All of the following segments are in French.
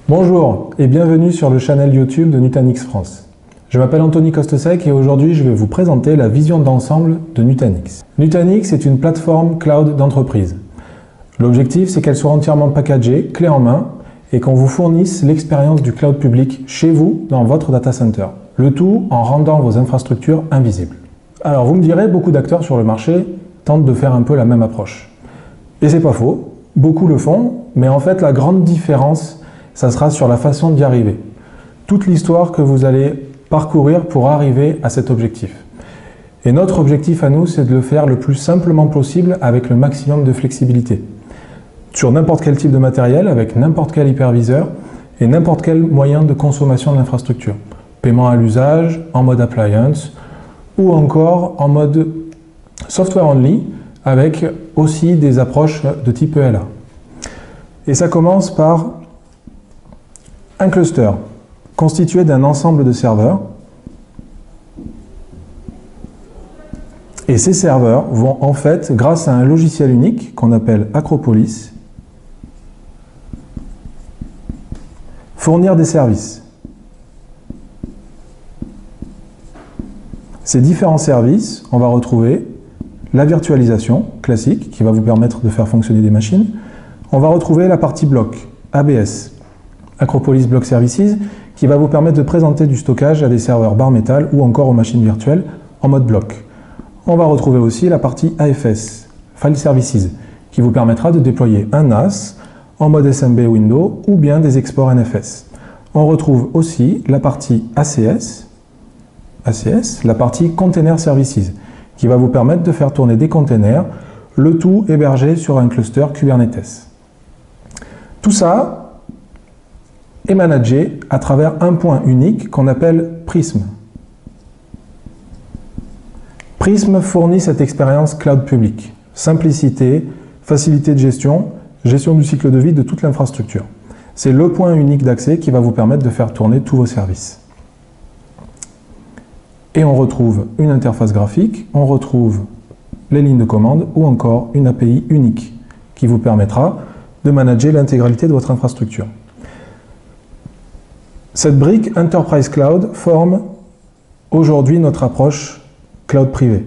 Bonjour et bienvenue sur le channel YouTube de Nutanix France. Je m'appelle Anthony Costesec et aujourd'hui je vais vous présenter la vision d'ensemble de Nutanix. Nutanix est une plateforme cloud d'entreprise. L'objectif c'est qu'elle soit entièrement packagée, clé en main, et qu'on vous fournisse l'expérience du cloud public chez vous, dans votre data center. Le tout en rendant vos infrastructures invisibles. Alors vous me direz, beaucoup d'acteurs sur le marché tentent de faire un peu la même approche. Et c'est pas faux, beaucoup le font, mais en fait la grande différence, ça sera sur la façon d'y arriver. Toute l'histoire que vous allez parcourir pour arriver à cet objectif. Et notre objectif à nous, c'est de le faire le plus simplement possible avec le maximum de flexibilité. Sur n'importe quel type de matériel, avec n'importe quel hyperviseur et n'importe quel moyen de consommation de l'infrastructure. Paiement à l'usage, en mode appliance ou encore en mode software only avec aussi des approches de type ELA. Et ça commence par un cluster constitué d'un ensemble de serveurs. Et ces serveurs vont en fait, grâce à un logiciel unique qu'on appelle Acropolis, fournir des services. Ces différents services, on va retrouver la virtualisation classique qui va vous permettre de faire fonctionner des machines. On va retrouver la partie bloc, ABS, Acropolis Block Services, qui va vous permettre de présenter du stockage à des serveurs bare metal ou encore aux machines virtuelles en mode bloc. On va retrouver aussi la partie AFS, File Services, qui vous permettra de déployer un NAS en mode SMB Windows ou bien des exports NFS. On retrouve aussi la partie ACS, la partie Container Services, qui va vous permettre de faire tourner des containers, le tout hébergé sur un cluster Kubernetes. Tout ça est managé à travers un point unique qu'on appelle Prism. Prism fournit cette expérience cloud public. Simplicité, facilité de gestion, gestion du cycle de vie de toute l'infrastructure. C'est le point unique d'accès qui va vous permettre de faire tourner tous vos services. Et on retrouve une interface graphique, on retrouve les lignes de commande ou encore une API unique qui vous permettra de manager l'intégralité de votre infrastructure. Cette brique Enterprise Cloud forme aujourd'hui notre approche cloud privé.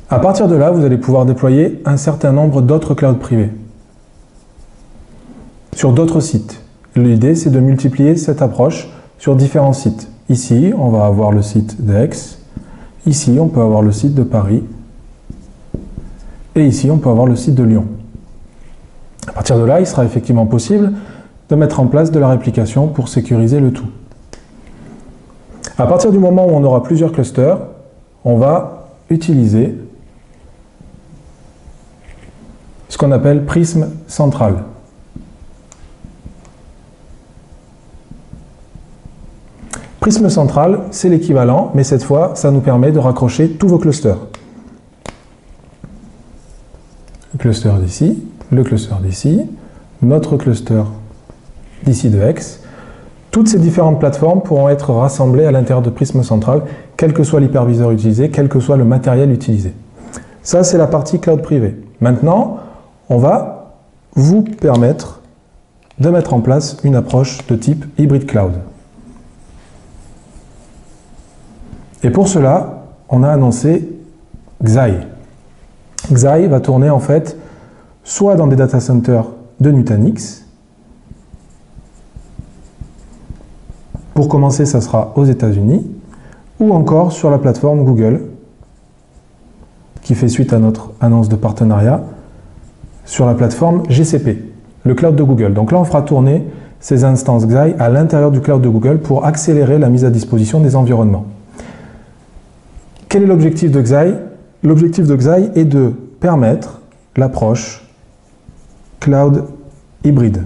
À partir de là, vous allez pouvoir déployer un certain nombre d'autres clouds privés sur d'autres sites. L'idée, c'est de multiplier cette approche sur différents sites. Ici, on va avoir le site d'Aix. Ici, on peut avoir le site de Paris. Et ici, on peut avoir le site de Lyon. À partir de là, il sera effectivement possible de mettre en place de la réplication pour sécuriser le tout. À partir du moment où on aura plusieurs clusters, on va utiliser ce qu'on appelle Prism Central. Prism Central, c'est l'équivalent, mais cette fois, ça nous permet de raccrocher tous vos clusters. Le cluster d'ici, le cluster d'ici, notre cluster d'ici de Aix. Toutes ces différentes plateformes pourront être rassemblées à l'intérieur de Prism Central, quel que soit l'hyperviseur utilisé, quel que soit le matériel utilisé. Ça, c'est la partie cloud privé. Maintenant, on va vous permettre de mettre en place une approche de type Hybrid Cloud. Et pour cela, on a annoncé Xi. Xi va tourner en fait soit dans des data centers de Nutanix. Pour commencer, ça sera aux États-Unis, ou encore sur la plateforme Google, qui fait suite à notre annonce de partenariat, sur la plateforme GCP, le cloud de Google. Donc là, on fera tourner ces instances Xi à l'intérieur du cloud de Google pour accélérer la mise à disposition des environnements. Quel est l'objectif de Xi? L'objectif de Xi est de permettre l'approche cloud hybride.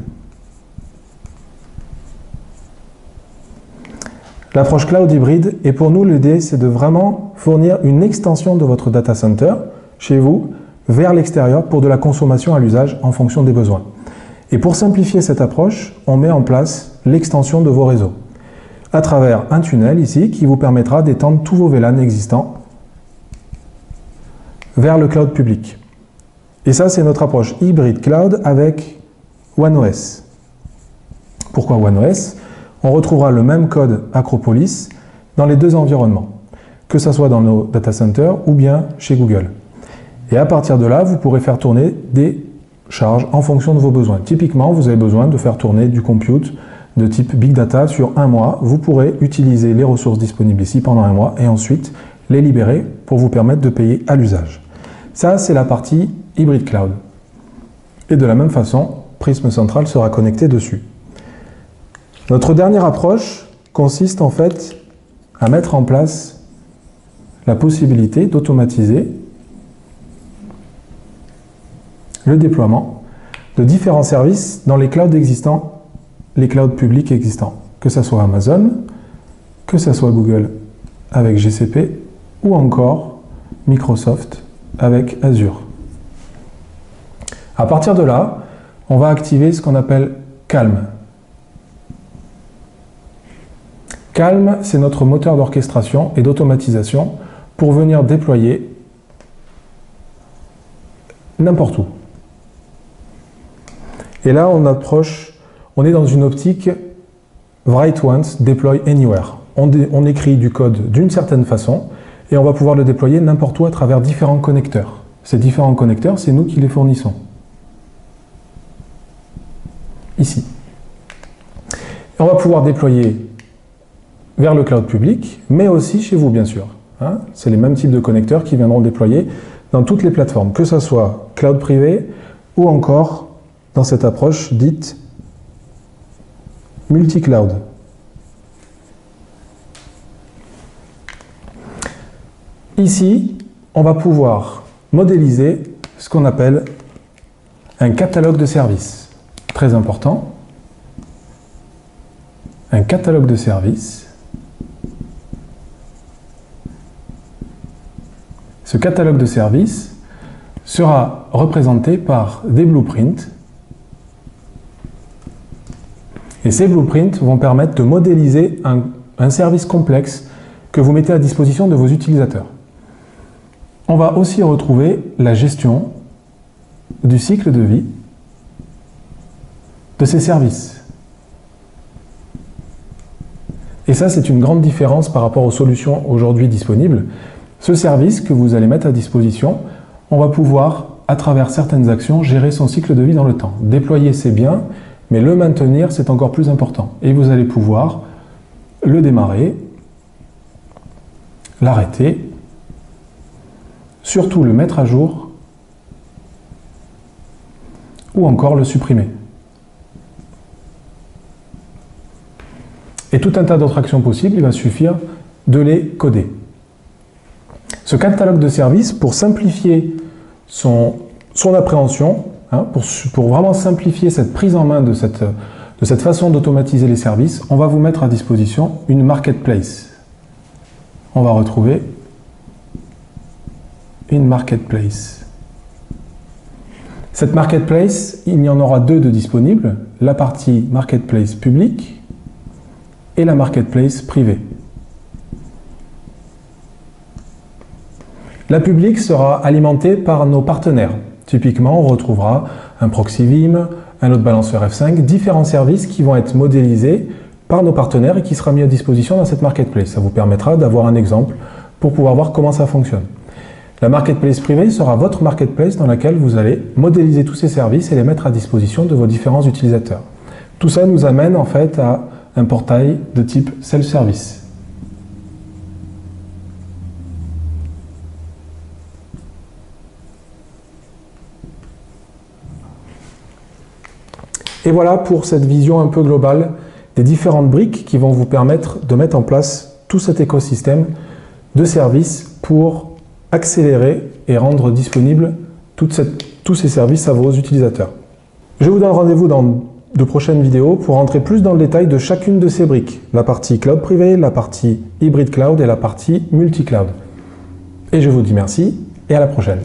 L'approche cloud hybride, et pour nous, l'idée, c'est de vraiment fournir une extension de votre data center chez vous vers l'extérieur pour de la consommation à l'usage en fonction des besoins. Et pour simplifier cette approche, on met en place l'extension de vos réseaux à travers un tunnel ici qui vous permettra d'étendre tous vos VLAN existants vers le cloud public. Et ça, c'est notre approche hybride cloud avec OneOS. Pourquoi OneOS? On retrouvera le même code Acropolis dans les deux environnements, que ce soit dans nos data centers ou bien chez Google. Et à partir de là, vous pourrez faire tourner des charges en fonction de vos besoins. Typiquement, vous avez besoin de faire tourner du compute de type Big Data sur un mois. Vous pourrez utiliser les ressources disponibles ici pendant un mois et ensuite les libérer pour vous permettre de payer à l'usage. Ça, c'est la partie hybride cloud. Et de la même façon, Prism Central sera connecté dessus. Notre dernière approche consiste en fait à mettre en place la possibilité d'automatiser le déploiement de différents services dans les clouds existants, les clouds publics existants, que ce soit Amazon, que ce soit Google avec GCP ou encore Microsoft avec Azure. À partir de là, on va activer ce qu'on appelle Calm. Calm, c'est notre moteur d'orchestration et d'automatisation pour venir déployer n'importe où. Et là, on est dans une optique Write Once, Deploy Anywhere. On écrit du code d'une certaine façon et on va pouvoir le déployer n'importe où à travers différents connecteurs. Ces différents connecteurs, c'est nous qui les fournissons. Ici. Et on va pouvoir déployer vers le cloud public, mais aussi chez vous, bien sûr. Hein, c'est les mêmes types de connecteurs qui viendront déployer dans toutes les plateformes, que ce soit cloud privé ou encore dans cette approche dite multi-cloud. Ici, on va pouvoir modéliser ce qu'on appelle un catalogue de services. Très important. Un catalogue de services. Ce catalogue de services sera représenté par des blueprints. Et ces blueprints vont permettre de modéliser un service complexe que vous mettez à disposition de vos utilisateurs. On va aussi retrouver la gestion du cycle de vie de ces services. Et ça, c'est une grande différence par rapport aux solutions aujourd'hui disponibles. Ce service que vous allez mettre à disposition, on va pouvoir, à travers certaines actions, gérer son cycle de vie dans le temps. Déployer, c'est bien, mais le maintenir, c'est encore plus important. Et vous allez pouvoir le démarrer, l'arrêter, surtout le mettre à jour, ou encore le supprimer. Et tout un tas d'autres actions possibles, il va suffire de les coder. Ce catalogue de services, pour simplifier son appréhension, hein, pour vraiment simplifier cette prise en main de cette façon d'automatiser les services, on va vous mettre à disposition une marketplace. On va retrouver une marketplace. Cette marketplace, il y en aura deux de disponibles, la partie marketplace publique et la marketplace privée. La publique sera alimentée par nos partenaires. Typiquement, on retrouvera un proxy Vim, un load balancer F5, différents services qui vont être modélisés par nos partenaires et qui sera mis à disposition dans cette marketplace. Ça vous permettra d'avoir un exemple pour pouvoir voir comment ça fonctionne. La marketplace privée sera votre marketplace dans laquelle vous allez modéliser tous ces services et les mettre à disposition de vos différents utilisateurs. Tout ça nous amène en fait à un portail de type self-service. Et voilà pour cette vision un peu globale des différentes briques qui vont vous permettre de mettre en place tout cet écosystème de services pour accélérer et rendre disponibles tous ces services à vos utilisateurs. Je vous donne rendez-vous dans de prochaines vidéos pour rentrer plus dans le détail de chacune de ces briques, la partie cloud privé, la partie hybride cloud et la partie multi-cloud. Et je vous dis merci et à la prochaine.